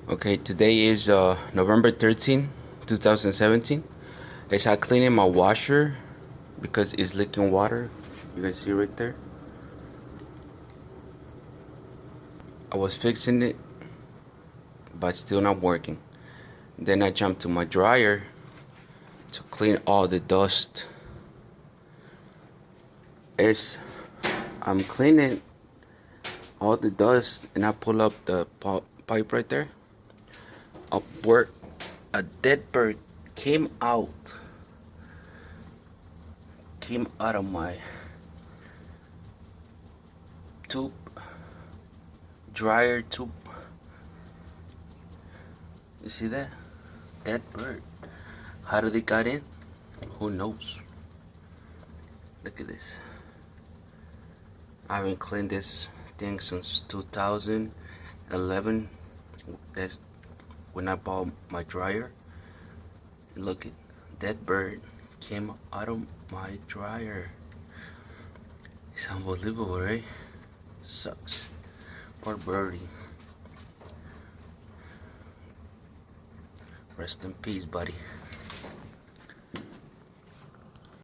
Okay, today is November 13, 2017. I start cleaning my washer because it's leaking water. You guys see right there? I was fixing it, but still not working. Then I jumped to my dryer to clean all the dust. As I'm cleaning all the dust and I pull up the pipe right there, a dead bird came out of my tube, dryer tube. You see that? Dead bird. How did it got in? Who knows? Look at this. I haven't cleaned this thing since 2011. That's when I bought my dryer. Look at that bird came out of my dryer. It's unbelievable, right? Sucks. Poor birdie. Rest in peace, buddy.